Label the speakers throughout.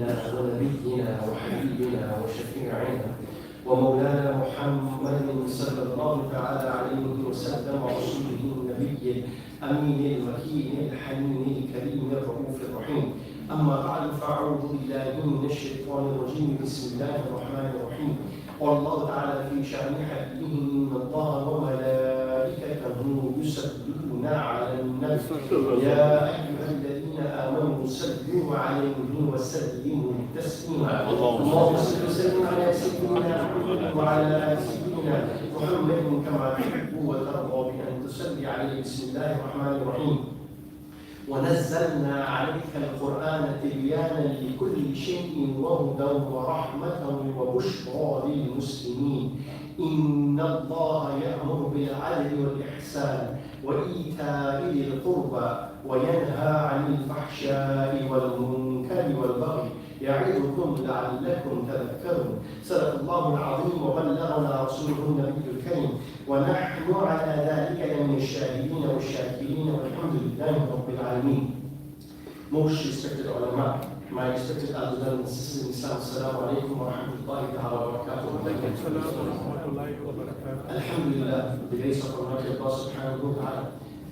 Speaker 1: سيدنا ونبينا وحبيبنا وشفيعنا ومولانا محمد صلى الله تعالى عليه وسلم ورسوله النبي الأمين المكين الحنين الكريم الرؤوف الرحيم. أما بعد فأعوذ بالله من الشيطان الرجيم. بسم الله الرحمن الرحيم. والله تعالى في شأن حبيبه إن الله وملائكته يصلون على النبي يا أيها الذين آمنوا صلوا عليه وسلموا تسليما. اللهم صل وسلم على سيدنا محمد وعلى آل سيدنا محمد كما تحب وترضى بأن تصلي عليه. بسم الله الرحمن الرحيم. ونزلنا عليك القرآن تبيانا لكل شيء وهدى ورحمة وبشرى للمسلمين. إن الله يأمر بالعدل والإحسان وإيتاء ذي القربى وينهى عن الفحشاء والمنكر والبغي يعظكم لعلكم تذكرون. صدق الله العظيم وبلغنا رسوله النبي الكريم ونحن على ذلك من الشاهدين والشاكرين والحمد لله رب العالمين. Most respected ulama, my respected elders and sisters in Islam, Assalamu alaikum wa rahmatullahi ta'ala wa barakatuh. Alhamdulillah, the grace of Almighty Allah subhanahu wa ta'ala,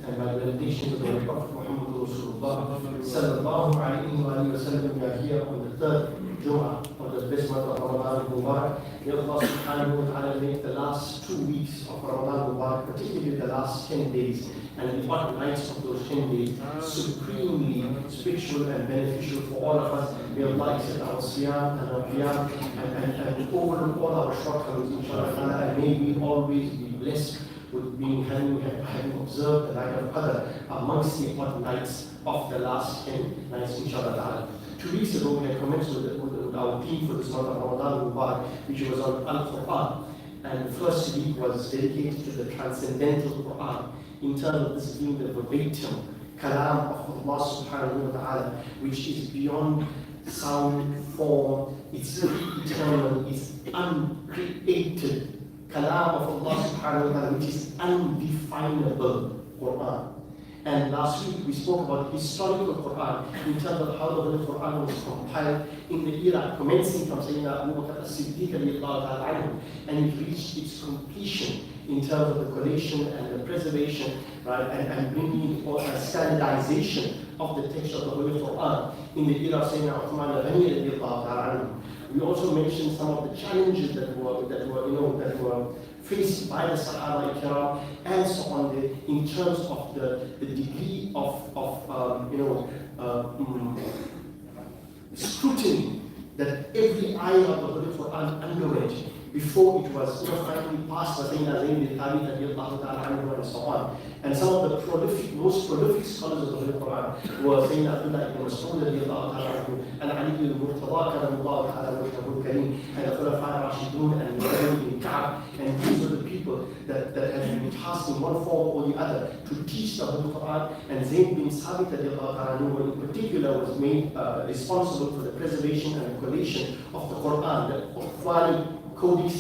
Speaker 1: and my benediction to the Prophet Muhammad Rasulullah sallallahu alayhi wa sallam. We are here on the third Jum'ah of the best month of Ramadan Mubarak. May Allah subhanahu wa ta'ala make the last 2 weeks of Ramadan Mubarak, particularly the last 10 days, and the important nights of those 10 days, supremely spiritual and beneficial for all of us. May Allah accept our siyam and our qiyam and overlook all our shortcomings, inshallah, and may we always be blessed with having observed the night of Qadr amongst the important nights of the last 10 nights, inshallah. 2 weeks ago, we had commenced with our theme for this month of Ramadan Mubarak, which was on Al-Qur'an. And the first week was dedicated to the transcendental Qur'an, in terms of this being the verbatim kalam of Allah subhanahu wa ta'ala, which is beyond sound, form, it's eternal, it's uncreated kalam of Allah subhanahu wa ta'ala, which is undefinable Qur'an. And last week we spoke about historical Qur'an in terms of how the Holy Qur'an was compiled in the era commencing from Sayyidina Abu Bakr as-Siddiq and it reached its completion in terms of the collation and the preservation, right, and bringing or standardization of the text of the Holy Qur'an in the era of Sayyidina Uthman al-Ghani. We also mentioned some of the challenges that were faced by the Sahaba Ikram and so on in terms of the degree of scrutiny that every ayah of the Holy Qur'an underwent before it was finally passed by Sayyidina Zayn bin Thabit and so on. And some of the most prolific scholars of the Holy Quran were Sayyidina Abdullah ibn Mas'ud and Ali ibn Murtada and the Khulafa Rashidun and Muhammad ibn Ka'ab. And these were the people that had been tasked in one form or the other to teach the Holy Quran. And Zayn bin Thabit in particular was made responsible for the preservation and collation of the Quran, the Quranic codex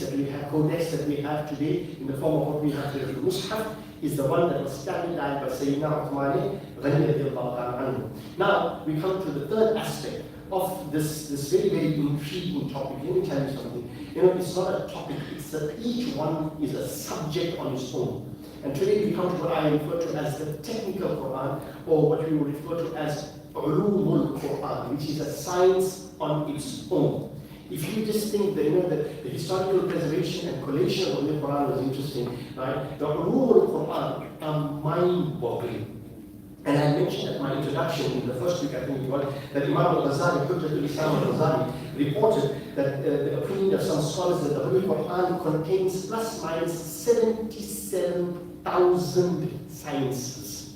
Speaker 1: that we have today in the form of what we have today. The Mus'haf is the one that was standardized by Sayyidina Uthman al-Ghani. Now we come to the third aspect of this very, very intriguing topic. Let me tell you something. It's not a topic, it's that each one is a subject on its own. And today we come to what I refer to as the Technical Qur'an, or what we will refer to as Ulumul Qur'an, which is a science on its own. If you just think that the historical preservation and collation of the Quran was interesting, right? The Ulumul Qur'an are mind-boggling. And I mentioned at my introduction in the first week, I think it was, that Imam al-Ghazali, Hujjatul Islam al-Ghazali, reported that the opinion of some scholars that the Holy Quran contains plus minus 77,000 sciences.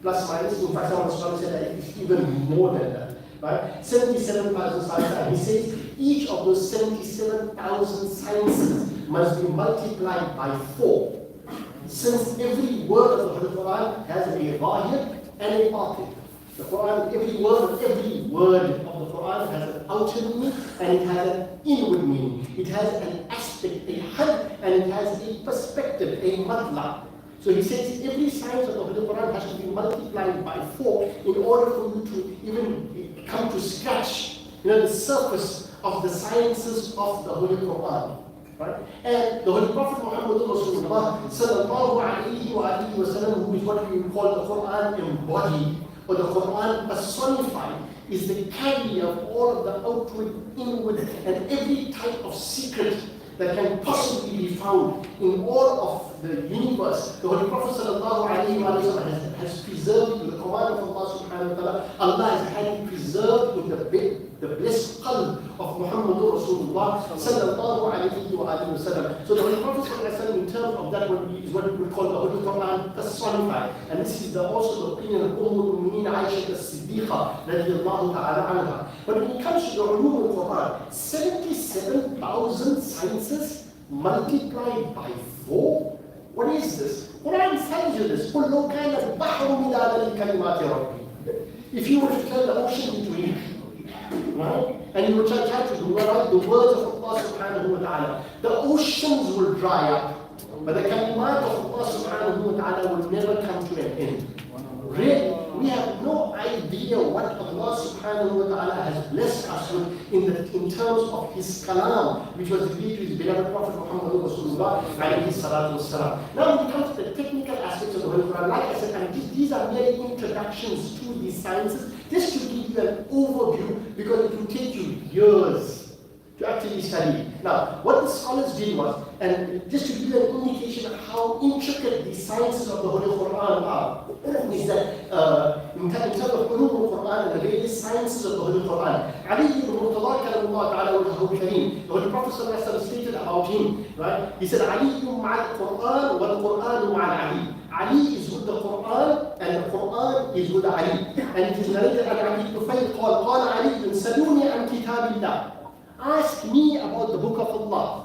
Speaker 1: Plus minus, in fact, some of the scholars said that it's even more than that. Right? 77,000 sciences. And he says each of those 77,000 sciences must be multiplied by 4. Since every word of the Quran has a zahir and a batin. The Quran, every word of the Quran has an outer meaning and it has an inward meaning. It has an aspect, a had, and it has a perspective, a matla. So he says every science of the Holy Quran has to be multiplied by 4 in order for you to even come to scratch the surface of the sciences of the Holy Qur'an. Right? And the Holy Prophet Muhammad Rasulullah sallallahu alayhi wa sallam, who is what we would call the Qur'an embodied, or the Qur'an personified, is the carrier of all of the outward, inward, and every type of secret that can possibly be found in all of the universe. The Holy Prophet sallallahu alayhi wa sallam has preserved in the command of Allah subhanahu wa ta'ala. Allah has had it preserved in the blessed qalb of Muhammad Rasulullah sallallahu alayhi wa sallam. So the Holy Prophet sallallahu alayhi wa sallam, in terms of that, is what we would call the Holy Qur'an personified. And this is also the opinion of Umm al-Mu'mineen Aisha as-Siddiqa radiyallahu ta'ala anha. But when it comes to the ulum al-Qur'an, 77,000 sciences multiplied by 4? What is this? Quran tells you this. قُلْ لَوْ كَانَ الْبَحْرُ مِدَادًا لِكَلِمَاتِ رَبِّي. If you were to turn the ocean into ink, right? And you were to try to write the words of Allah subhanahu wa ta'ala, the oceans will dry up, but the kalimat of Allah subhanahu wa ta'ala will never come to an end. Really, we have no idea what Allah subhanahu wa ta'ala has blessed us with in terms of His kalam, which was revealed to His beloved Prophet Muhammad Rasulullah alayhi salatu wasalam. Now when it comes to the technical aspects of the Holy Quran, like I said, these are merely introductions to these sciences, just to give you an overview, because it will take you years to actually study. Now, what the scholars did was, and just to give you an indication of how intricate the sciences of the Holy Quran are, is that in terms of ulum al-Quran and the various sciences of the Holy Quran, Ali ibn Murtada kalamullah ta'ala wajhahu kareem, the Holy Prophet stated about him, right? He said, Ali ma'al Quran wal Quran ma'al Ali. Ali is with the Quran and the Quran is with Ali. And it is narrated an Ali ibn Fayl قال Ali saluni an kitabillah. Ask me about the book of Allah.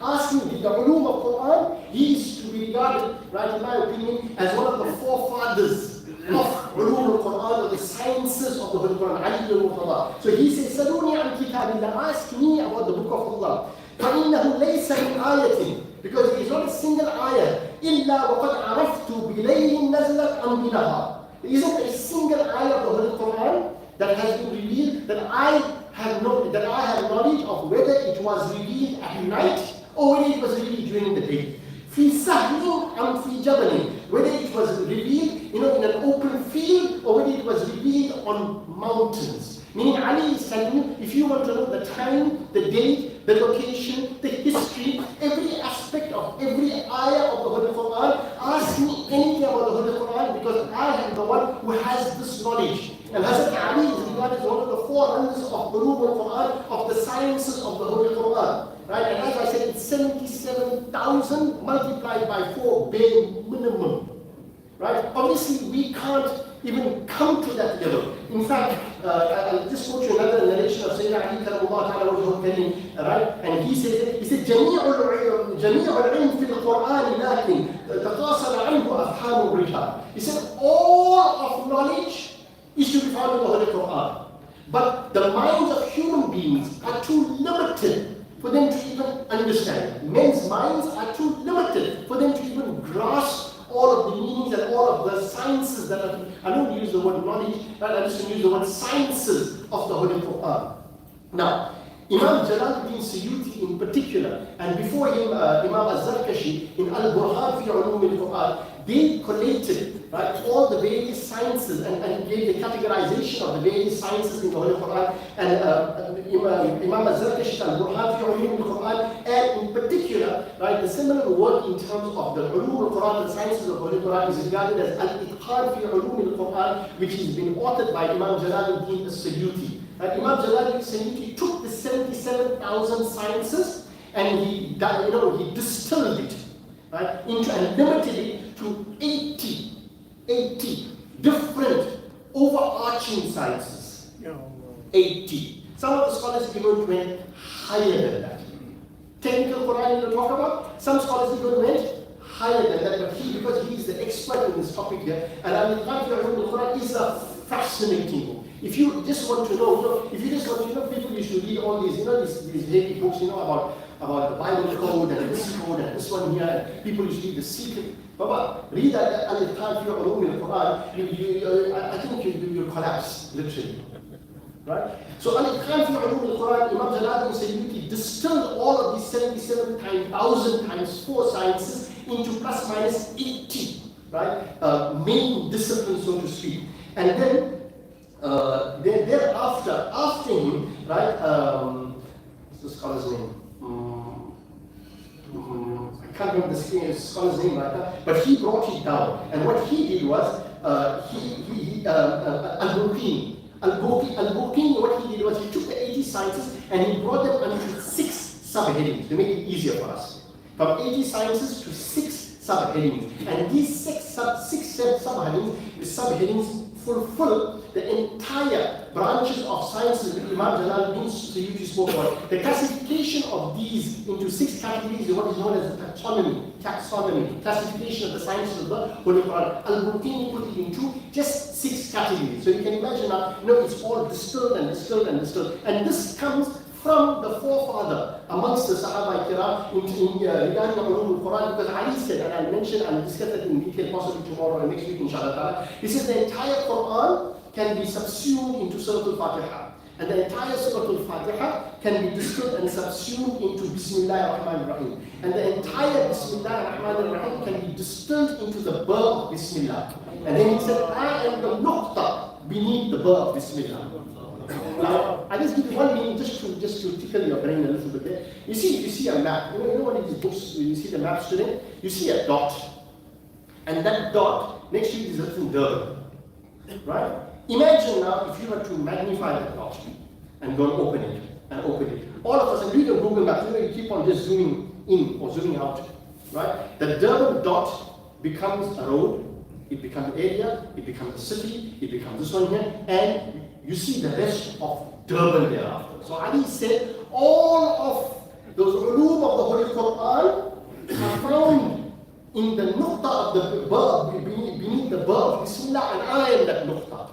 Speaker 1: Ask me, the ulum of Quran, he is to be regarded, right, in my opinion, as one of the forefathers of ulum al-Quran, or the sciences of the Holy Quran, Ali ibn Murtada. So he says, Saluni an kitabillah, ask me about the book of Allah. فَإِنَّهُ لَيْسَ مِنْ آيَةٍ, because it is not a single ayah, إِلَّا وَقَدْ عَرَفْتُ بِلَيْلٍ نَزْلَتْ أَمْ بِنَهَارٍ. There isn't a single ayah of the Holy Quran that has been revealed that I have knowledge of whether it was revealed at night or whether it was revealed during the day. في سهل أم في جبل, whether it was revealed in an open field or whether it was revealed on mountains. Meaning Ali is telling you, if you want to know the time, the date, the location, the history, every aspect of every ayah of the Holy Quran, ask me anything about the Holy Quran, because I am the one who has this knowledge. And Hazrat Ali is regarded as one of the forerunners of ulum al-Quran, of the sciences of the Holy Quran. Right? And as I said, it's 77,000 multiplied by 4, bare minimum. Right? Obviously, we can't even come to that level. In fact, I'll just quote you another narration of Sayyidina Ali kalamullah ta'ala wajhahu kareem, right? And he said, جميع العلم في القرآن لكن تقاصر عنه أفهام الرجال. He said, all of knowledge is to be found in the Holy Quran. But the minds of human beings are too limited for them to even understand. Men's minds are too limited for them to even grasp all of the meanings and all of the sciences that are, I don't use the word knowledge, but I just use the word sciences of the Holy Quran. Now, Imam Jalaluddin Suyuti in particular, and before him Imam al-Zarkashi in Al-Burhan fi Ulum al-Quran, they collated, right, all the various sciences and gave the categorization of the various sciences in the Holy Quran. And Imam al-Zarkashi Al-Burhan fi Ulum al-Quran, and in particular, right, the seminal work in terms of the Ulum al-Quran, the sciences of the Holy Quran, is regarded as Al-Itqan fi Ulum al-Quran, which has been authored by Imam Jalaluddin Suyuti. Imam Jalaluddin Suyuti took the 77,000 sciences and he distilled it, right, into and limited it to 80 different overarching sciences. 80. Some of the scholars even went higher than that. Technical Qur'an we'll talk about. Some scholars even went higher than that, but because he is the expert in this topic here, and Al-Itqan fi Ulum al-Quran is a fascinating book. If you just want to know, people used to read all these, these heavy books, about the Bible code and this one here. People used to read the secret. Baba, read Al-Itqan fi Ulum al-Quran. I think you'll collapse, literally. Right? So Al-Itqan fi Ulum al-Quran, Imam Jalaluddin Sayyidi distilled all of these 77,000 times 4 sciences into plus minus 80, right? Main disciplines, so to speak. And then thereafter, after him, right? What's the scholar's name? I can't remember the scholar's name right now, but he brought it down. And what he did was, Al-Burqini, what he did was he took the 80 sciences and he brought them under 6 subheadings to make it easier for us. From 80 sciences to 6 subheadings. And these 6 subheadings fulfill the entire branches of sciences that Imam Jalaluddin Sayyidi spoke about. The classification of these into 6 categories is what is known as the taxonomy, classification of the sciences of the Holy Quran. Al-Burqini put it into just 6 categories. So you can imagine now, it's all distilled and distilled and distilled. And this comes from the forefather amongst the Sahaba Kiram regarding Ulum al-Quran, because Ali said, and I'll mention and discuss it in detail possibly tomorrow and next week inshallah, he says the entire Quran can be subsumed into Surah Al-Fatiha. And the entire Surah Al-Fatiha can be distilled and subsumed into Bismillah ar-Rahman ar-Rahim. And the entire Bismillah ar-Rahman ar-Rahim can be distilled into the birth of Bismillah. And then he said, I am the nuqta beneath the birth of Bismillah. Now, I just give you one meaning just to tickle your brain a little bit there. You see a map. You know one of these books, you see the map student? You see a dot. And that dot, next to it is written Durban. Right? Imagine now if you were to magnify that dot and go and open it. All of us, and read your Google Maps, you keep on just zooming in or zooming out. Right? The Durban dot becomes a road, it becomes an area, it becomes a city, it becomes this one here, and you see the rest of Durban thereafter. So Ali said, all of those ulum of the Holy Quran are found in the nuqta of the verb, beneath the verb, Bismillah, and I am that nuqta.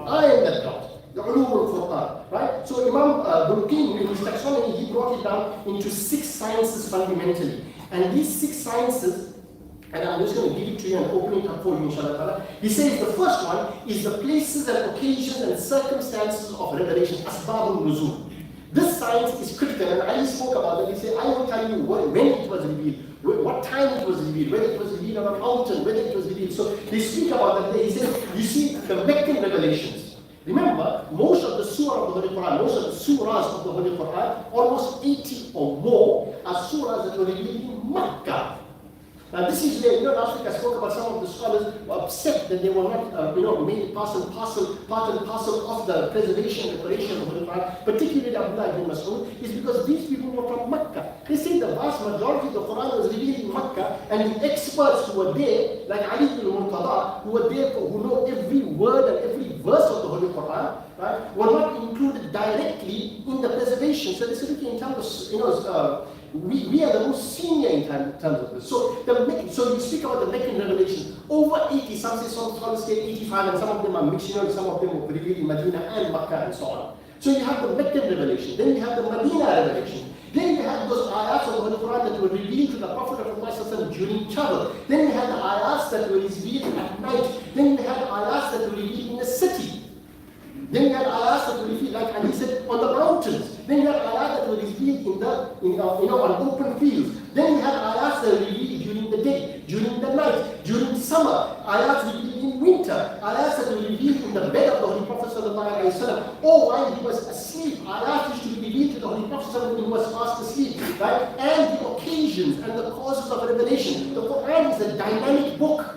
Speaker 1: I am that dot, the ulum al-Quran, right? So Imam Burqini, in his taxonomy, he brought it down into 6 sciences fundamentally. And these 6 sciences, and I'm just going to give it to you and open it up for you, inshallah. He says the first one is the places and occasions and circumstances of revelation, asbab al-nuzul. This science is critical, and Ali spoke about it. He said, I will tell you when it was revealed, what time it was revealed, whether it was revealed on a mountain, whether it was revealed. So they speak about that. He says, you see the Meccan revelations. Remember, most of the surah of the Holy Quran, most of the surahs of the Holy Quran, almost 80 or more are surahs that were revealed in Makkah. Now this is where, last week I spoke about some of the scholars were upset that they were not, made part and parcel of the preservation and preparation of the Holy Quran, particularly Abdullah ibn Mas'ud, is because these people were from Makkah. They say the vast majority of the Quran was revealed in Makkah, and the experts who were there, like Ali ibn Murtada, who were there, who know every word and every verse of the Holy Quran, right, were not included directly in the preservation. So they said, okay, in terms of, we are the most senior in terms of this. So you speak about the Meccan revelation. Over 80, some say some scholars say 85, and some of them are mixed, some of them were revealed in Medina and Makkah and so on. So you have the Meccan revelation, then you have the Medina revelation. Then you have those ayats of the Holy Quran that were revealed to the Prophet of Allah during travel. Then you have the ayats that were revealed at night. Then you have ayats that were revealed in the city. Then you had ayahs that were revealed, like Ali said, on the mountains. Then you had ayahs that were revealed on open fields. Then you had ayahs that were revealed during the day, during the night, during summer. Ayahs revealed in winter. Ayahs that were revealed in the bed of the Holy Prophet ﷺ, or while he was asleep. Ayahs used to be revealed to the Holy Prophet ﷺ when he was fast asleep, right? And the occasions and the causes of revelation. The Quran is a dynamic book.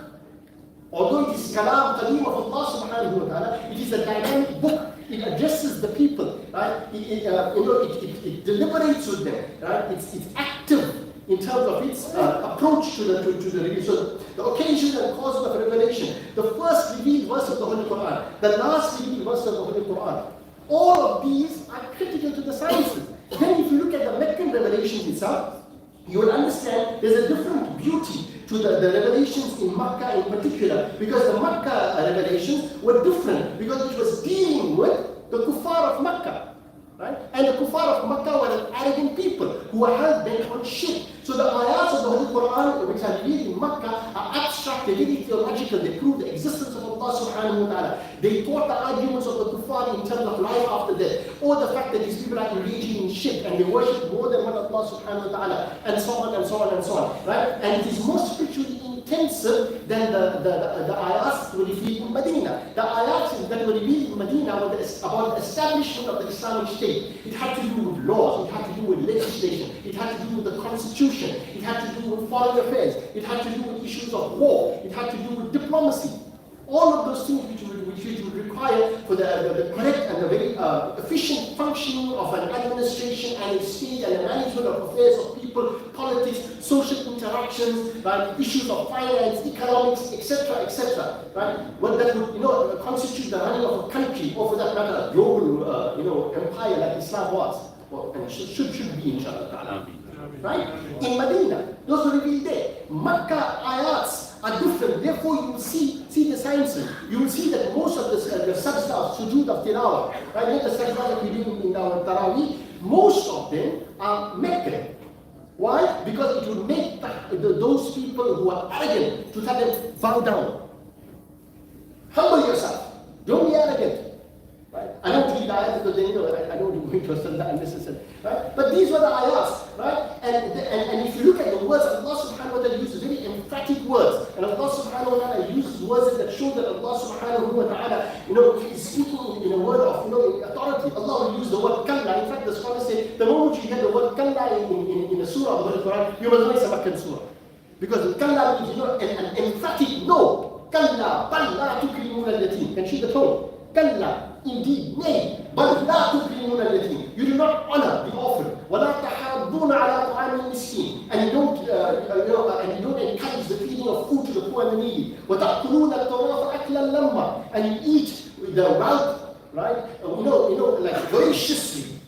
Speaker 1: Although it is kalam kalim of Allah subhanahu wa ta'ala, it is a dynamic book. It addresses the people, right? It deliberates with them, right? It's active in terms of its approach to the reveal. So the occasion and causes of revelation, the first revealed verse of the Holy Quran, the last revealed verse of the Holy Quran, all of these are critical to the sciences. Then if you look at the Meccan revelations itself, you will understand there's a different beauty to the revelations in Makkah in particular, because the Makkah revelations were different, because it was dealing with the kuffar of Makkah, right? And the kuffar of Makkah were an arrogant people who were hell bent on shirk. So So the ayats of the Holy Quran, which are revealed in Makkah, are abstract, they're very theological, they prove the existence of Allah subhanahu wa ta'ala. They taught the arguments of the kuffar in terms of life after death, or the fact that these people are engaging in shirk and they worship more than one Allah subhanahu wa ta'ala, and so on and so on and so on. Right? And it is more spiritually intensive than the ayats that were revealed in Medina. The ayats that were revealed in Medina were about the establishment of the Islamic State. It had to do with laws, it had to do with legislation, it had to do with the constitution, it had to do with foreign affairs, it had to do with issues of war, it had to do with diplomacy. All of those things which would require for the correct and the very efficient functioning of an administration and a state and the management of affairs of people, politics, social interactions, right, issues of finance, economics, etc., etc. Right? Well, that would constitute the running of a country, or for that matter, a global empire like Islam was, and should be, inshallah. Right? In Medina, those were revealed there. Makkah ayats are different. Therefore, you will see the sciences. You will see that most of the sajda of sujood of tilawah, right? Not the sajda that we do in our tarawih, most of them are Meccan. Why? Because it will make those people who are arrogant to tell them, bow down. Humble yourself. Don't be arrogant. Right? I don't read the ayats because I don't want to go into that unnecessary. Right? But these were the ayats, right? And if you look at the words, Allah subhanahu wa ta'ala uses very emphatic words. And Allah subhanahu wa ta'ala uses words that show that Allah subhanahu wa ta'ala, is speaking in a word of authority. Allah will use the word kalla. In fact, the scholars say the moment you hear the word kalla in a surah of the Quran, you must know it's a Meccan surah. Because kalla means an emphatic no. Kalla, bal la tukrimuna al-yatim. Can you see the tone? Kalla. Indeed, nay, but la tukrimuna al-yatim. You do not honor the orphan. وَلَا تَحَاضُّونَ عَلَىٰ طَعَامِ الْمِسْكِينِ. And you don't encourage the feeding of food to the poor and the needy. وَتَأْكُلُونَ التُّرَاثَ أَكْلًا لَمًّا. And you eat the wealth, right? Like voraciously.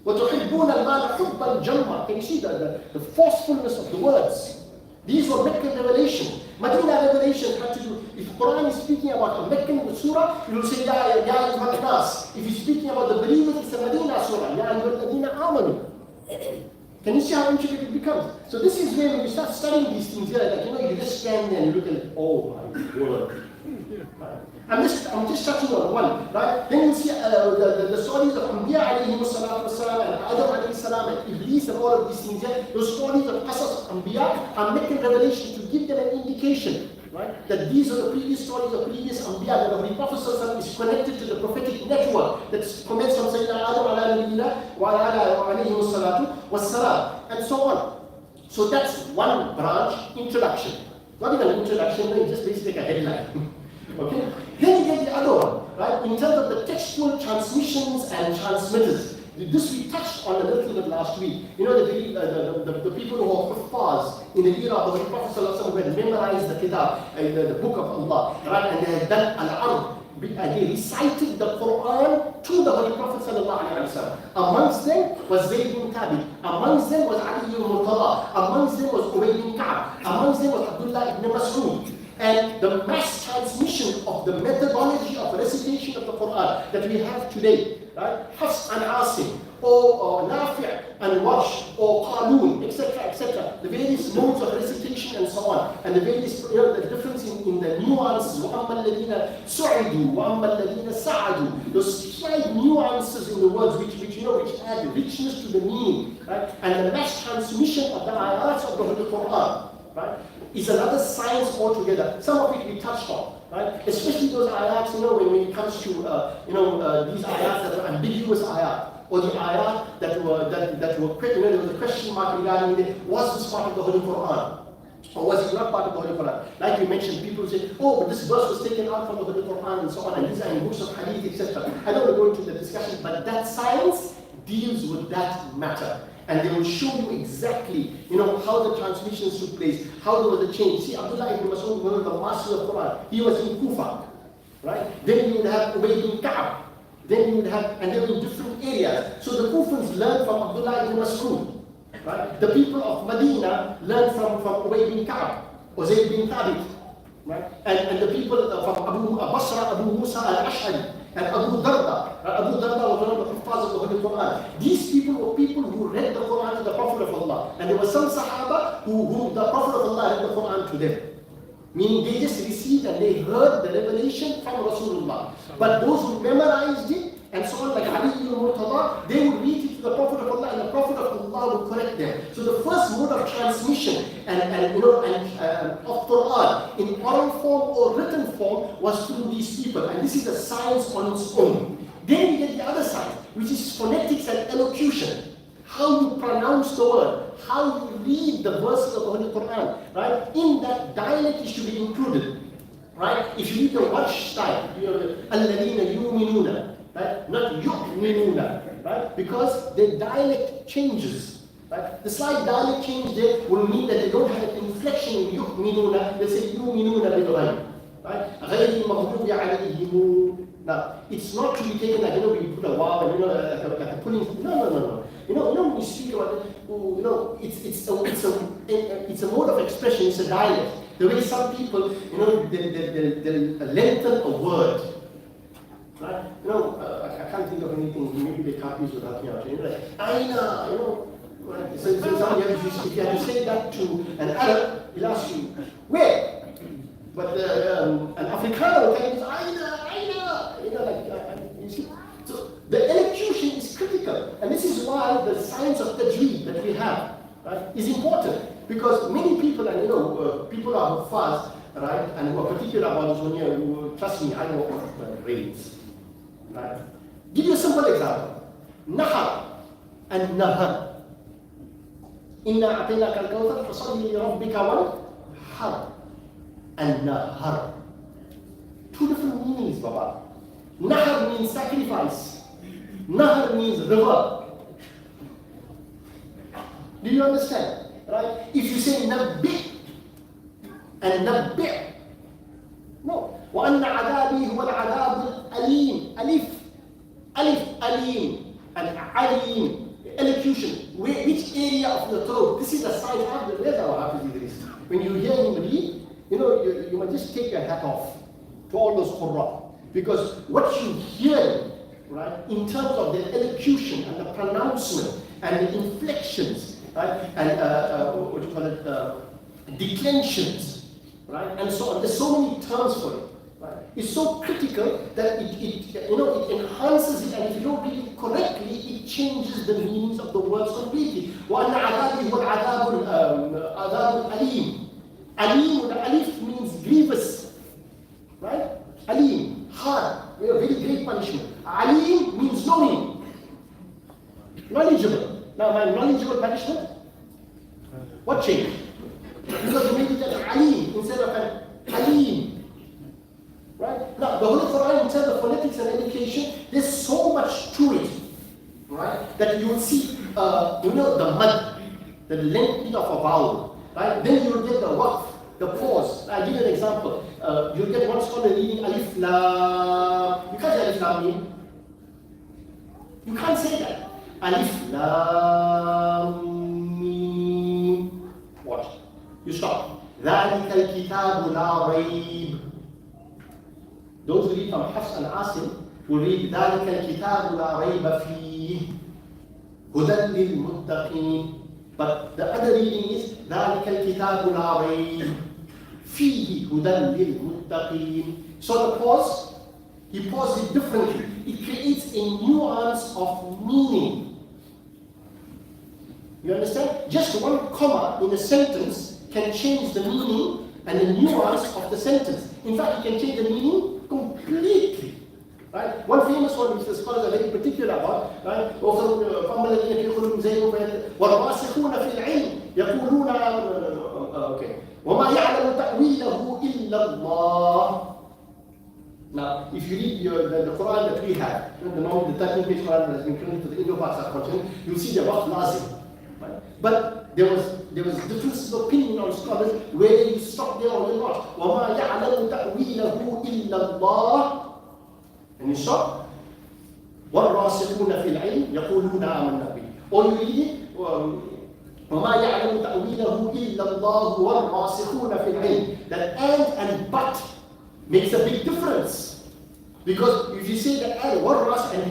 Speaker 1: وَتُحِبُّونَ الْمَالَ حُبًّا جَمًّا. Can you see the forcefulness of the words? These were Meccan revelation. Medina revelation had to do, if Quran is speaking about a Meccan surah, you will say, Ya ayyuhan nas. If he's speaking about the believers, it's a Medina surah, Ya ayyuhal ladina amanu. Can you see how intricate it becomes? So this is where when you start studying these things here, like, you just stand there and you look at it, oh my word. I'm just touching on one, right? Then you see the stories of Anbiya alayhi salatu wasalam and Adam alayhi salam and Iblis and all of these things here. Those stories of Qasas of Anbiya are making revelations to give them an indication, right? That these are the previous stories of previous Anbiya, that the Holy Prophet is connected to the prophetic network that commenced from Sayyidina Adam alayhi salatu wasalam and so on. So that's one branch, introduction. Not even an introduction, it's just basically a headline. Okay? Then you get the other one, right? In terms of the textual transmissions and transmitters. This we touched on a little bit last week. The people who are Haafiz in the era of the Prophet who had memorized the kitab, the book of Allah, right? And they had done al-arb. And they recited the Quran to the Holy Prophet Amongst them was Zayd bin Thabit. Amongst them was Ali ibn Murtada. Amongst them was Ubay bin Ka'b. Amongst them was Abdullah ibn Mas'ud. And the mass transmission of the methodology of recitation of the Quran that we have today, right? Hafs and Asim, or Nafi' and Warsh, or Qalun, etc., etc. The various modes of recitation and so on, and the various, the difference in the nuances. وَأَمَّا الَّذِينَ سُعِدُوا وَأَمَّا الَّذِينَ سَعَدُوا. Those slight nuances in the words which add richness to the meaning, right? And the mass transmission of the ayats of the Holy Quran, right, is another science altogether. Some of it we touched on, right? Especially those ayats, when it comes to these ayats that are ambiguous ayat, or the ayat that were there was a question mark regarding it. Was this part of the Holy Quran? Or was it not part of the Holy Quran? Like you mentioned, people say, oh, but this verse was taken out from the Holy Quran and so on, and these are in books of hadith, etc. I don't want to go into the discussion, but that science deals with that matter. And they will show you exactly, how the transmissions took place, how there was a change. See, Abdullah ibn Mas'ud, one of the masters of Quran, he was in Kufa, right? Then you would have Ubay bin Ka'b. Then you would have, and they were in different areas. So the Kufans learned from Abdullah ibn Mas'ud, right? The people of Medina learned from Ubay bin Ka'b, or Zayd bin Thabit, right? And the people from Basra, Abu Musa al-Ash'ari. and Abu Darda. Abu Darda was one of the Hufaz of the Holy Qur'an. These people were people who read the Qur'an to the Prophet of Allah. And there were some Sahaba who the Prophet of Allah read the Qur'an to them. Meaning they just received and they heard the revelation from Rasulullah. But those who memorized it and so on, like Ali ibn Murtada, they would read it to the Prophet of Allah and the Prophet of Allah would correct them. So the first mode of transmission of Quran in oral form or written form was through these people. And this is a science on its own. Then we get the other side, which is phonetics and elocution. How you pronounce the word, how you read the verses of the Holy Quran, right? In that dialect is to be included, right? If you read the Warsh style, الَّذِينَ يُؤْمِنُونَ, right? Not يُؤْمِنُونَ, right? Because the dialect changes, right? The slight dialect change there will mean that they don't have an inflection in يُؤْمِنُونَ, they say يُؤْمِنُونَ بِالْغَيْبِ, right? غَيْرِ الْمَغْضُوبِ عَلَيْهِمْ. Now, it's not to be taken like, we put a wow and, like a pulling, no. When we speak about it, it's a mode of expression, it's a dialect. The way some people, they lengthen a word. Right? I can't think of anything, maybe the copies would help me out. Like, Aina, right? So if you have to say that to an Arab, he'll ask you, where? But an Afrikaner will tell you, Aina, you see? So the elocution is critical, and this is why the science of tajweed that we have, right, is important. Because many people, and people are fast, right, and who are particular about this one, trust me, I know of the grades, right. Give you a simple example: Nahar and Nahar. Inna a'tainaka al-kawthar fasalli li rabbika wanhar and Nahar. Two different meanings, Baba. Nahar means sacrifice. Nahar means river. Do you understand? Right? If you say Nabbi and Nabbi, no. وَأَنَّ عَذَابِي هُوَ الْعَذَابُ الْأَلِيمُ. Alif, alim, and alim. Elocution. Which area of the throat? This is the sign of the letter of Haafiz. When you hear him read, you must just take your hat off to all those Qur'an. Because what you hear, right, in terms of the elocution and the pronouncement and the inflections, right, and declensions, right, and so on. There's so many terms for it, right? It's so critical that it enhances it, and if you don't read it correctly, it changes the meanings of the words completely. وَأَنَّ عَذَابِي هُوَ الْعَذَابُ الْأَلِيمُ. Alim with the alif means grievous, right? Alim, hard, very great punishment. Alim means knowing, knowledgeable. Now, my knowledgeable punishment, what changed? Because you made it an alim instead of an alim, right? Now, the Holy Quran, in terms of phonetics and education, there's so much to it, right? That you will see, the mud, the length of a vowel, right? Then you will get the waqf, the pause. I'll give you an example. You'll get one scholar reading Alif Lam. You can't say Alif Lam Mim. You can't say that. Alif Lam Mim. Watch. You stop. ذَلِكَ الْكِتَابُ لَا رَيْبَ. Those who read from Hafs and Asim will read ذَلِكَ الْكِتَابُ لَا رَيْبَ فِيهِ هُدًى لِلْمُتَّقِينَ. But the other reading is ذَلِكَ الْكِتَابُ لَا رَيْبَ فِيهِ هُدًى لِلْمُتَّقِينَ. So the pause, he paused it differently. It creates a nuance of meaning. You understand? Just one comma in a sentence can change the meaning and the nuance of the sentence. In fact, it can change the meaning completely. Right? One famous one which the scholars are very particular about, right? فَأَمَّا الَّذِينَ فِي قُلُوبِهِمْ زَيْغٌ وَالرَّاسِخُونَ فِي الْعِلْمِ يَقُولُونَ وَمَا يَعْلَمُ تَأْوِيلَهُ إِلَّا اللَّهُ. Now, if you read the Quran that we have, the 13-page Quran that has been printed to the Indo-Pak subcontinent, you'll see the waqf lazim. Right? But there was differences of opinion on scholars whether you stop there or not. وَمَا يَعْلَمُ تَأْوِيلَهُ إِلَّا اللَّهُ. And you stop. وَالرَّاسِخُونَ فِي الْعِلْمِ يَقُولُونَ آمَنَّا بِهِ. Or you read it, وَمَا يَعْلَمُ تَأْوِيلَهُ إِلَّا اللَّهُ وَالرَّاسِخُونَ فِي الْعِلْمِ. That and but makes a big difference. Because if you say the ayah, warras, and if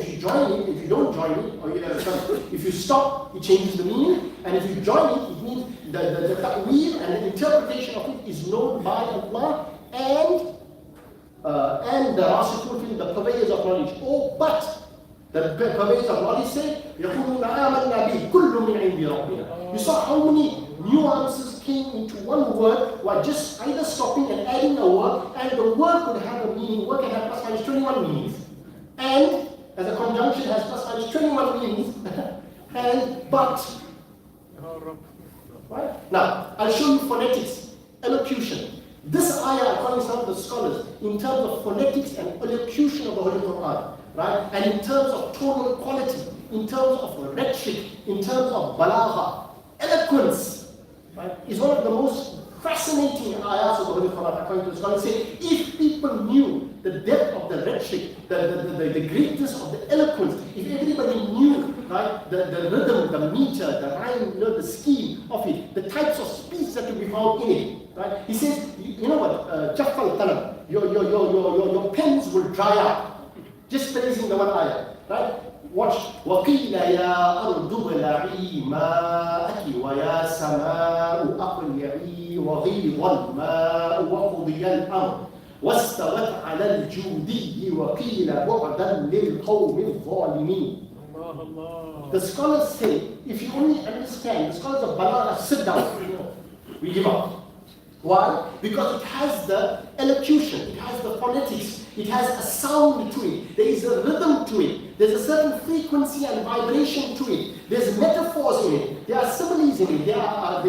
Speaker 1: you join it, if you don't join it, or if you stop, it changes the meaning. And if you join it, it means the ta'weel and the interpretation of it is known by Allah and the rasikhun, the purveyors of knowledge. Oh, but the purveyors of knowledge say, يَقُولُونَ آمَنَّا بِهِ كُلٌّ مِنْ عِنْدِ رَبِّنَا. You saw how many nuances came into one word while just either stopping and adding a word, and the word could have a meaning, word can have plus minus 21 meanings, and as a conjunction has plus minus 21 meanings, and but. Right? Now, I'll show you phonetics, elocution. This ayah, according to some of the scholars, in terms of phonetics and elocution of the Holy Qur'an, right? And in terms of tonal quality, in terms of rhetoric, in terms of balagha, eloquence, right, is one of the most fascinating ayahs of the Holy Qur'an, according to the scholars. Say, if people knew the depth of the rhetoric, the greatness of the eloquence, if everybody knew, right, the rhythm, the meter, the rhyme, the scheme of it, the types of speech that will be found in it, right? He says, you know what, Jaffal Talam, your pens will dry up. Just praising the one ayah, right? Watch. وَقِيلَ يَا أَرْضُ بْلَعِي مَاءَكِ وَيَا سَمَاءُ أَقْلِعِي وَغِيضَ الْمَاءُ وَقُضِيَ الْأَمْرُ وَاسْتَوَتْ عَلَى الْجُودِيِّ وَقِيلَ بُعْدًا لِلْقَوْمِ الظَّالِمِينَ. The scholars say, if you only understand, the scholars of Balagha sit down, we give up. Why? Because it has the elocution, it has the phonetics, it has a sound to it, there is a rhythm to it, there's a certain frequency and vibration to it, there's metaphors in it, there are similes in it, there are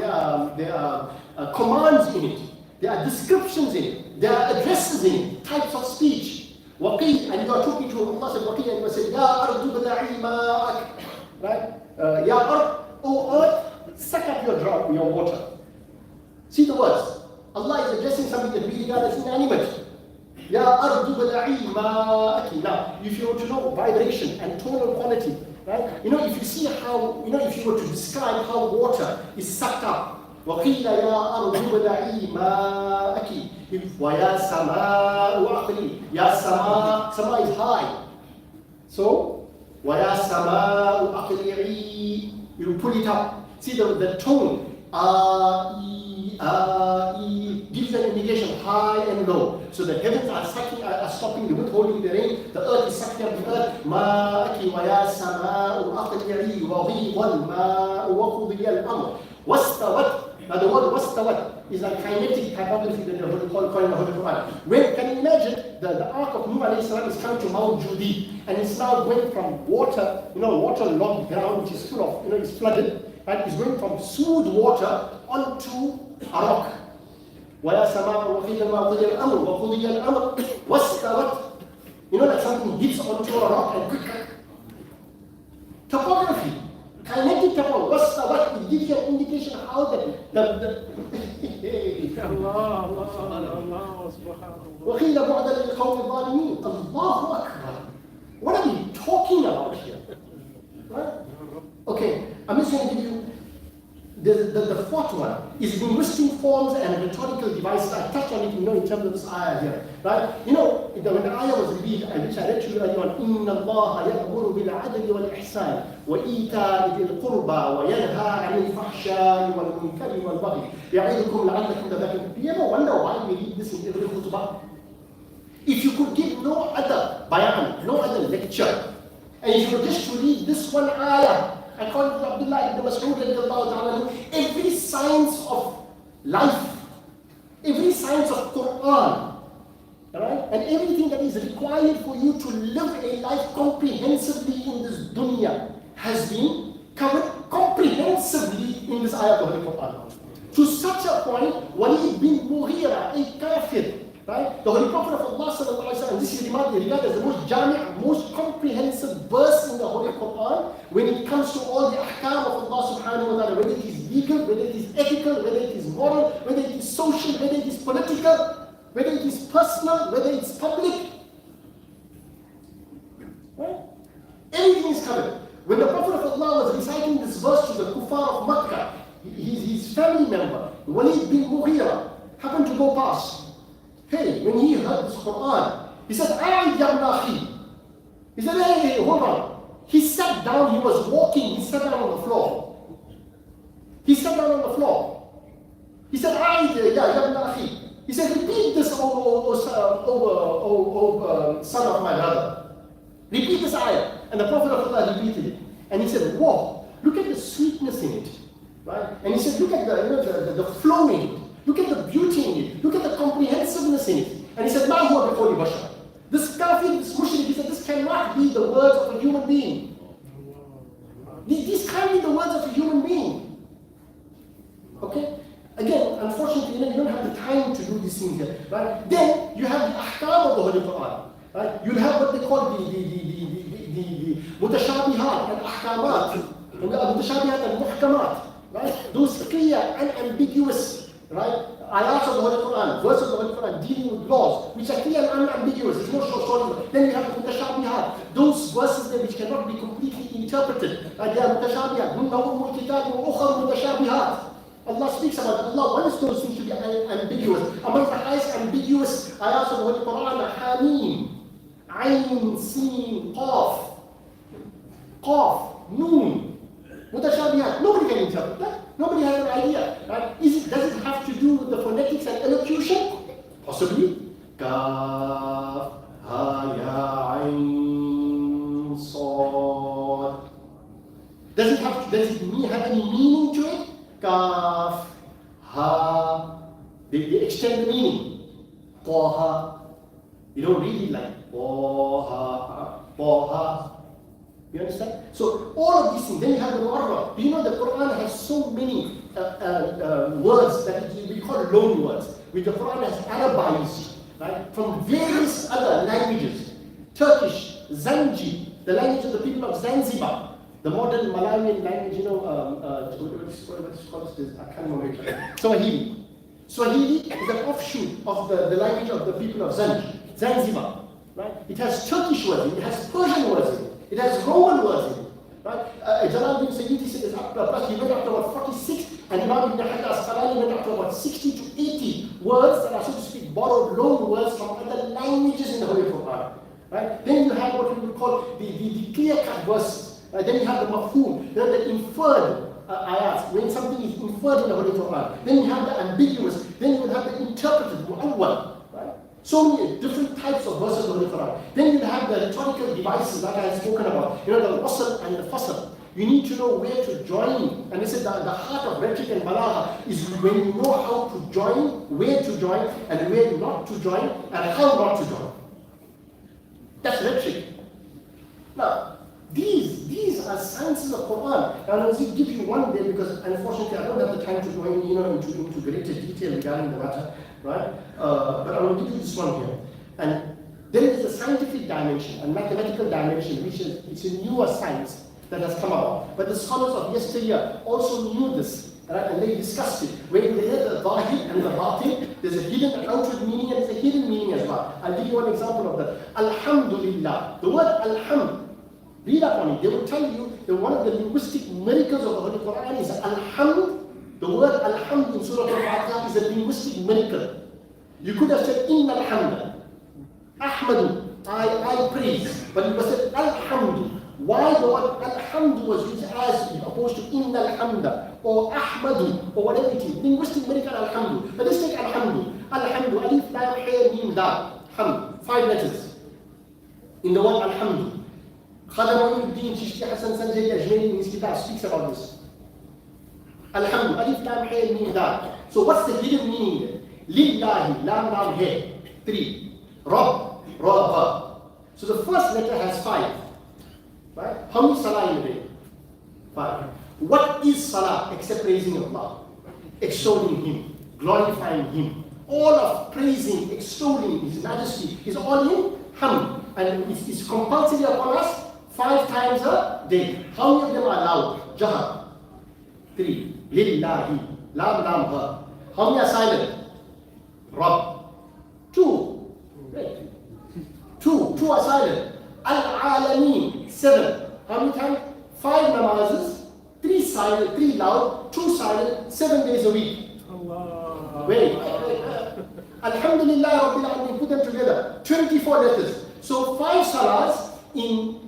Speaker 1: commands in it, there are descriptions in it, there are addresses in it, types of speech. Waqi, and you are talking to Allah, said Waqi, and you say, Ya ardu bada'i ma'ak, right? Ya ard, O earth, suck up your water. See the words. Allah is addressing something that we regard as inanimate. Ya ardu bada'i ma'aki. Now, if you want to know vibration and tonal quality, right? If you see how, if you were to describe how water is sucked up, وَقِيلَ يَا أَرْضُ بَدَعِي مَاءَكِ وَيَا سَمَاءُ أَقْلِي. Ya sama is high. So, وَيَا سَمَاءُ أَقْلِعِي. You pull it up. See the tone. Gives an indication high and low. So the heavens are stopping, withholding the rain. The earth is sucking up the earth. Ma'aki wa ya sama'u aqli'i wa ghidha al-ma'u wa qudiya al-amr. Wastawat. Now the word wastawat is a kinetic typography that the Holy Qur'an. Can you imagine the ark of Nuh alayhi salam is coming to Mount Judi, and it's now going from water, waterlogged ground which is full of, it's flooded, and it's going from smooth water onto a rock. وَيَا سَمَاءُ وَقِيلَ مَا قُضِيَ الْأَمْرُ وَقُضِيَ الْأَمْرُ وَاسْتَوَتْ. Like something hits onto a rock and quick. Topography, kinetic topography, wastawat, it gives you an indication how وَقِيلَ بُعْدًا لِلْقَوْمِ الظَّالِمِينَ. Allahu Akbar. What are we talking about here? Right? Okay, I'm just going to give you the fourth one is linguistic forms and rhetorical devices. I touched on it, in terms of this ayah here, right? When the ayah was revealed, which I read to you earlier on, إِنَّ اللَّهَ يَأْمُرُ بِالْعَدْلِ وَالْإِحْسَانِ وَإِيتَاءِ ذِي الْقُرْبَى وَيَنْهَى عَنِ الْفَحْشَاءِ وَالْمُنكَرِ وَالْبَغْيِ يَعِظُكُمْ لَعَلَّكُمْ تَذَكَّرُونَ. Do you ever wonder why we read this in every khutbah? If you could give no other bayan, no other lecture, and if you were just to read this one ayah, according to Abdullah ibn Mas'ud, every science of life, every science of Qur'an, right? And everything that is required for you to live a life comprehensively in this dunya has been covered comprehensively in this ayah of the Qur'an. To such a point, Walid bin Mughira, a kafir, right? The Holy Prophet of Allah sallallahu alaihi wasallam, this is regarded as the most jami', most comprehensive verse in the Holy Quran when it comes to all the ahkam of Allah subhanahu wa ta'ala, whether it is legal, whether it is ethical, whether it is moral, whether it is social, whether it is political, whether it is personal, whether it's public. Right? Everything is covered. When the Prophet of Allah was reciting this verse to the kuffar of Makkah, his family member, Walid bin Mughira, happened to go past. Hey, when he heard this Quran,
Speaker 2: He said, "Ay ya ibn akhi." He said, "Hey, hold on." He sat down, he was walking, he sat down on the floor. He sat down on the floor. He said, "Ay ya ibn akhi." He said, "Repeat this, O son of my brother. Repeat this ayah." And the Prophet of Allah repeated it. And he said, "Whoa, look at the sweetness in it." Right? And he said, "Look at the flow in it. Look at the beauty in it. Look at the comprehensiveness in it." And he said, "Ma huwa biqawli bashar." This kafir, this mushrik, he said, "This cannot be the words of a human being. These can't be the words of a human being." Okay? Again, unfortunately, you don't have the time to do these things here. Right? Then you have the ahkam of the Holy Quran. Right? You'll have what they call the mutashabihat and ahkamat. Mutashabihat and muhkamat. Right? Those clear and ambiguous, right? Ayat of the Holy Quran, verse of the Holy Quran dealing with laws which are clear and unambiguous. There's no short. Then you have the mutashabihat, those verses there which cannot be completely interpreted. They are mutashabihat. Allah speaks about it. Allah wants those things to be ambiguous. Among the highest ambiguous ayat of the Holy Quran are Hamim, Ayn, Sin, Qaf, Noon. Mutashabihat. Nobody can interpret that. Nobody has an idea. Right? Does it have to do with the phonetics and elocution? Possibly. Kaf, ha, ya, ayn, sad. Does it have any meaning to it? Kaf, ha. They extend the meaning. Taha. You don't read it like Taha. You understand? So all of these things. Then you have the Mu'arraf. Do you know the Quran has so many words that we call loan words, which the Quran has Arabized, right? From various other languages. Turkish, Zanji, the language of the people of Zanzibar, the modern Malawian language, what's called this? I can't remember it. Swahili. Swahili is an offshoot of the language of the people of Zanzibar. Right? It has Turkish words, it has Persian words in it. It has Roman words in it. Right? Jalaluddin Sayyidi said he went up to about 46, and Imam Ibn Hajar Asqalani went up to about 60 to 80 words that are, so to speak, borrowed loan words from other languages in the Holy Quran. Right? Then you have what we would call the clear-cut verses. Then you have the mafhum, then the inferred ayats, when something is inferred in the Holy Quran. Then you have the ambiguous, then you will have the interpreted, mu'awwal. Right? So many different types of verses of the Quran. Then you have the rhetorical devices like I have spoken about. The wasl and the fasl. You need to know where to join. And this is the heart of rhetoric and balagha is when you know how to join, where to join, and where not to join, and how not to join. That's rhetoric. Now, these are sciences of Quran. And I'll give you one there because unfortunately I don't have the time to go into greater detail regarding the matter. Right? But I will give you this one here. And then there's a scientific dimension, a mathematical dimension, which is it's a newer science that has come about. But the scholars of yesteryear also knew this, right? And they discussed it. When they had the zahir and the batin, there's a hidden and outward meaning and there's a hidden meaning as well. I'll give you one example of that. Alhamdulillah. The word alhamd, read up on it. They will tell you that one of the linguistic miracles of the Holy Quran is alhamd. The word alhamd in Surah Al-Fatiha is a linguistic miracle. You could have said inna alhamda, ahmadu, I praise, but it was said alhamdu. Why the word alhamdu was used as opposed to inna alhamda or ahmadu or whatever it is? Linguistic miracle alhamdu. But let's take alhamdu. Alhamdu, alif, lam, ha, mim, dal. Hamd, 5 letters in the word alhamdu. Khadamuddin Chishti Hassan Sanjay Ajmeri in his kitab speaks about this. Alhamdu, alif, lam, ha, mim, dal. So what's the hidden meaning there? Lillahi, lam, lam, he. 3. Rabb, Rabb. So the first letter has 5. Right? How many salah in a day? 5. What is salah except praising Allah? Extolling Him, glorifying Him. All of praising, extolling His majesty is all in hamd. And it's compulsory upon us 5 times a day. How many of them are loud? Jahar. 3. Lillahi, lam, lam, ha. How many are silent? Rabb. 2. Right. 2 are silent. Al-Alameen, 7. How many times? 5 namazes, 3 silent, 3 loud, 2 silent, 7 days a week. Allah. Wait. Alhamdulillah Rabbil Alameen, put them together. 24 letters. So 5 salahs in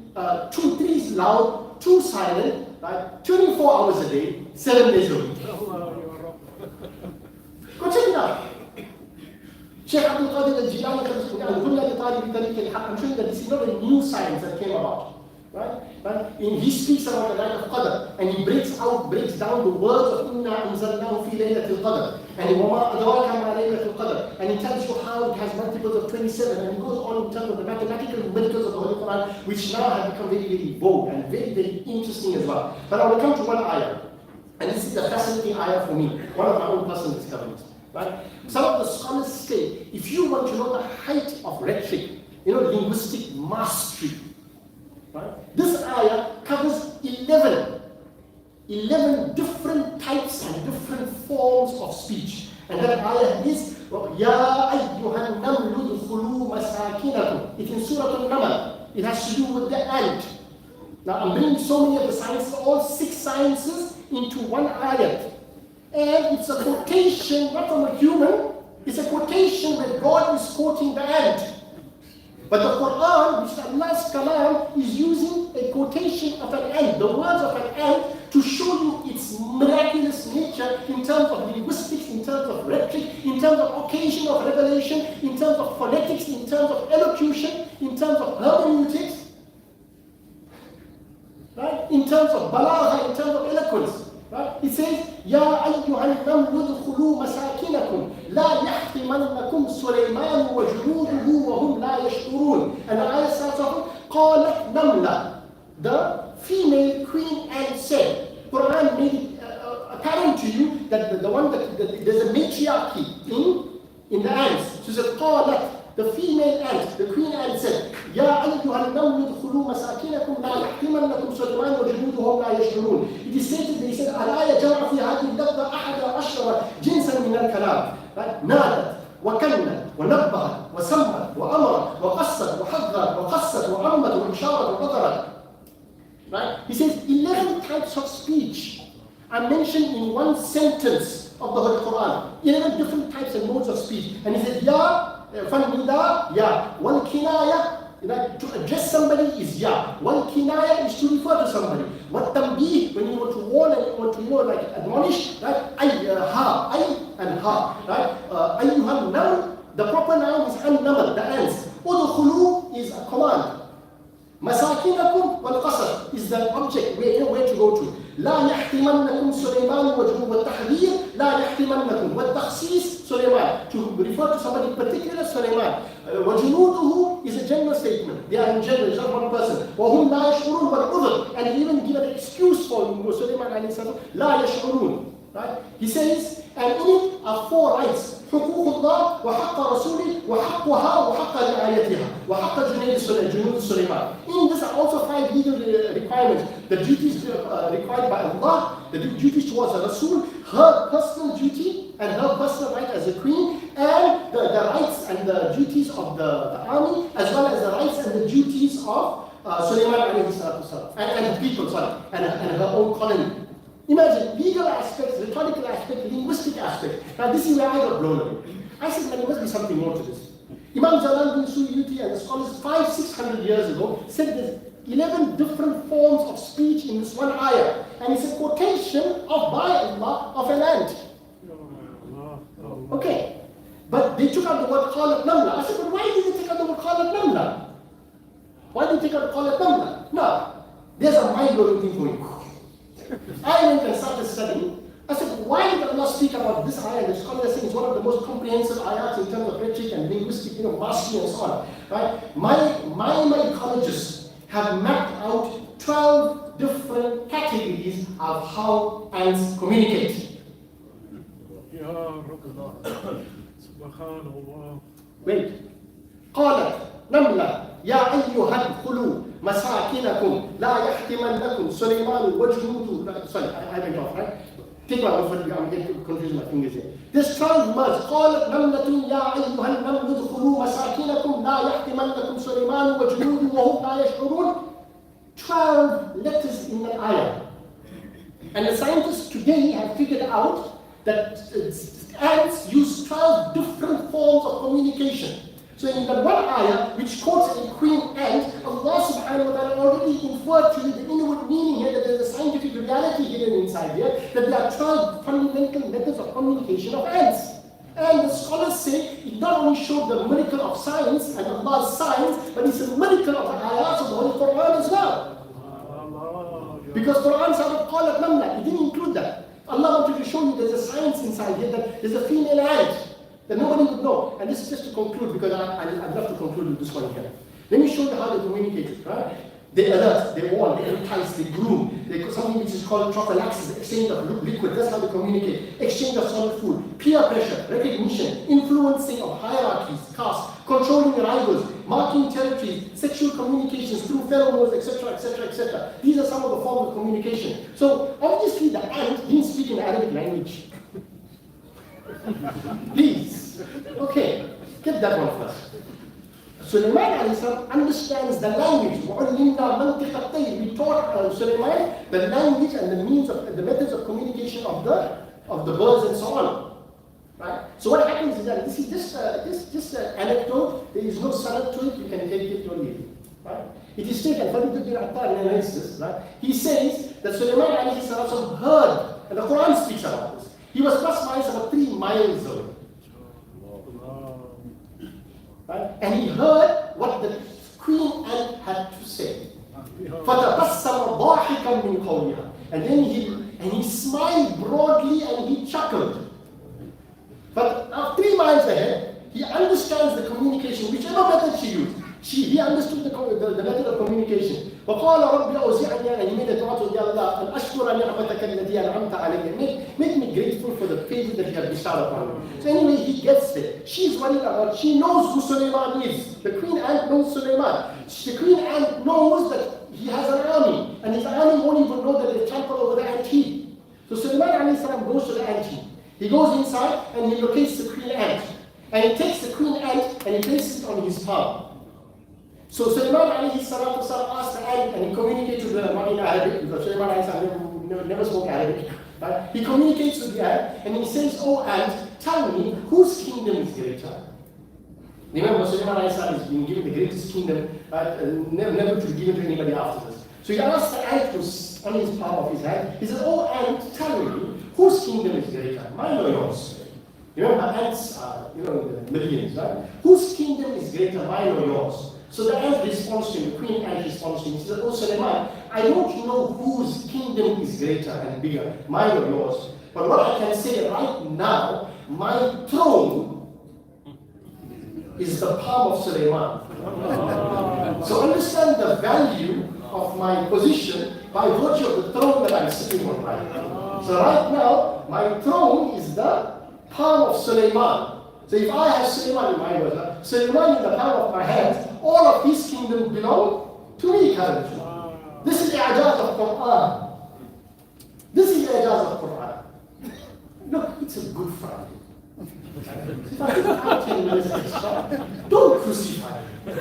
Speaker 2: 3 loud, 2 silent, right? 24 hours a day, 7 days a week. Go check it out. Sheikh Abdul Qadir al-Jilani, I'm showing that this is not a new science that came about. Right? He speaks about the night of Qadr, and he breaks down the words of Inna anzalnahu fi laylatil Qadr, and wama adraka ma laylatul Qadr, and he tells you how it has multiples of 27, and he goes on in terms of the mathematical numericals of the Holy Quran, which now have become very, very vogue and very, very interesting as well. But I will come to one ayah, and this is a fascinating ayah for me, one of my own personal discoveries. Right? Some of the scholars say, if you want to know the height of rhetoric, linguistic mastery, right? This ayah covers 11 different types and different forms of speech. And that ayah is, Ya ayyuhan namlu udkhulu masakinakum. It's in Surah Al-Naml. It has to do with the ant. Now I'm bringing so many of the sciences, all 6 sciences, into one ayat. And it's a quotation, not from a human, it's a quotation where God is quoting the ant. But the Quran, which is Allah's kalam, is using a quotation of an ant, the words of an ant, to show you its miraculous nature in terms of linguistics, in terms of rhetoric, in terms of occasion of revelation, in terms of phonetics, in terms of elocution, in terms of hermeneutics, right? In terms of balagha, in terms of eloquence. Right? It says, Ya ayyuhan namlu udkhulu masakinakum la yahtimannakum Sulaiman wa junuduhu wa hum la yash'urun. And the ayah starts off, qalat namla. The female queen ant said. Quran made it apparent to you that there's a matriarchy in the ants. So it says, qalat. The female ant, the queen ant said, Ya ayyuhan namlu udkhulu masakinakum la yahtimannakum Sulaiman wa junuduhum la yash'urun. It is stated, they said, Alaya jara fi hadhihi al-lafza ahada ashara jinsan min al-kalam. Nadat, wa kannat, wa nabbahat, wa sammat, wa amarat, wa qassat, wa hadrat, wa qassat, wa ammat, wa insharat, wa qatarat. Right? He says 11 types of speech are mentioned in one sentence of the Holy Quran. 11 different types and modes of speech. And he said, Ya, Fanida, Ya. One kinaya, to address somebody is Ya. One kinaya is to refer to somebody. What tambih, when you want to warn and you want to admonish, right? Ha, and ha, right? Ayyuhan nam, the proper noun is an-namal, the ants. Udkhulu is a command. Masakinakum wal qasr is the object where to go to. لا يحتمنكم سليمان وجنوب والتحذير لا يحتمنكم والتخصيص سليمان to refer to somebody particular Sulaiman. وجنوده is a general statement. They are in general, it's not one person. وهم لا يشعرون والعذر, and he even given an excuse for Sulaiman عليه السلام لا يشعرون. Right? He says, and in it are 4 rights. حقوق الله وحق رسوله وحقها وحق رعايتها وحق جنود سليمان. In this are also 5 legal requirements. The duties required by Allah, the duties towards the Rasul, her personal duty and her personal right as a queen, and the rights and the duties of the army, as well as the rights and the duties of Sulaiman alayhi salatu wasalam, and the people, and her own colony. Imagine legal aspects, rhetorical aspects, linguistic aspects. Now this is where I got blown away. I said, there must be something more to this. Imam Jalal bin Suyuti and the scholars 500-600 years ago said there's 11 different forms of speech in this one ayah. And it's a quotation of by Allah of an ant. Okay. But they took out the word qalat namla. I said, but why did they take out the word qalat namla? Why did they take out qalat namla? No. There's a mind-blowing thing going on. I went and started studying. I said, why did Allah speak about this ayah? The scholars saying it's one of the most comprehensive ayats in terms of rhetoric and linguistic, mastery and so on. Right? My ecologists have mapped out 12 different categories of how ants communicate. Wait. قالت نملة يا أيها ادخلوا مساكنكم لا يحتمنكم سليمان وجنوده. Sorry, I went off, right? Take one off, I'm getting confused my fingers here. This 12 words, قالت نملة يا أيها النمل ادخلوا مساكنكم لا يحتمنكم سليمان وجنوده وهم لا يشعرون. 12 letters in the ayah. And the scientists today have figured out that ants use 12 different forms of communication. So in the one ayah, which quotes a queen ant, Allah subhanahu wa ta'ala already inferred to you the inward meaning here, that there is a scientific reality hidden inside here, that there are 12 fundamental methods of communication of ants. And the scholars say it not only showed the miracle of science and Allah's science, but it's a miracle of the ayahs of the Holy Quran as well. Because Quran started qalat namla, it didn't include that. Allah wanted to show you there's a science inside here, that there's a female ant that nobody would know. And this is just to conclude, because I'd love to conclude with this one here. Let me show you how they communicate, right? They alert, they warn, they entice, they groom. They do something which is called prophylaxis, exchange of liquid. That's how they communicate. Exchange of solid food, peer pressure, recognition, influencing of hierarchies, caste, controlling rivals, marking territories, sexual communications through pheromones, etc., etc., etc. These are some of the forms of communication. So obviously the ant didn't speak in Arabic language. Please. Okay, get that one first. Sulaiman alayhi salam understands the language. We taught Sulaiman the language and the means of the methods of communication of the birds and so on. Right? So what happens is that this is just an anecdote. There is no sanad to it. You can take it or leave it. Right? It is taken. Right? He says that Sulaiman alayhi salam heard, and the Quran speaks about this. He was plus minus about 3 miles away. Right? And he heard what the queen ant had to say. فَتَبَسَّمَ ضَاحِكًا مِنْ قَوْلِهَا. And then he smiled broadly and he chuckled. But 3 miles ahead, he understands the communication, whichever method she used. He understood the method of communication. وَقَالَ رَبِّ أَوْزِعْنِي, and he made a dua to Allah, أَنْ أَشْكُرَ نِعْمَتَكَ الَّتِي أَنْعَمْتَ عَلَيَّ. Make me grateful for the favor that you have bestowed upon me. So anyway, he gets there. She's worried about, she knows who Sulaiman is. The queen ant knows Sulaiman. The queen ant knows that he has an army, and his army won't even know that they trample over the ant heap. So Sulaiman alayhi salam goes to the ant heap. He goes inside and he locates the queen ant. And he takes the queen ant and he places it on his palm. So Sulaiman alayhi salatu wasalam asked the ant, and he communicates with her, not in Arabic, because Sulaiman alayhi salam never spoke Arabic. Right? He communicates with the ant and he says, "Oh ant, tell me, whose kingdom is greater?" Remember, Sulaiman alayhi salam has been given the greatest kingdom, never to be given to anybody after this. So he asked the ant who's on his palm of his hand, he said, "Oh ant, tell me, whose kingdom is greater, mine or yours?" Remember, ants are, in the millions, right? Whose kingdom is greater, mine or yours? So the ant responds to him, the queen ant responds to him. He says, "Oh Sulaiman, I don't know whose kingdom is greater and bigger, mine or yours. But what I can say right now, my throne is the palm of Sulaiman." So understand the value of my position by virtue of the throne that I'm sitting on right now. So right now, my throne is the palm of Sulaiman. So if I have Sulaiman in my words, Sulaiman in the palm of my hands, all of his kingdom belong to me currently. This is the i'jaz of Qur'an. This is the i'jaz of Qur'an. Look, it's a good Friday. If I have 10 minutes extra, don't crucify me.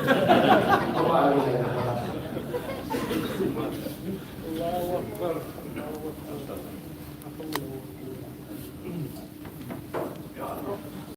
Speaker 2: Allahu Akbar.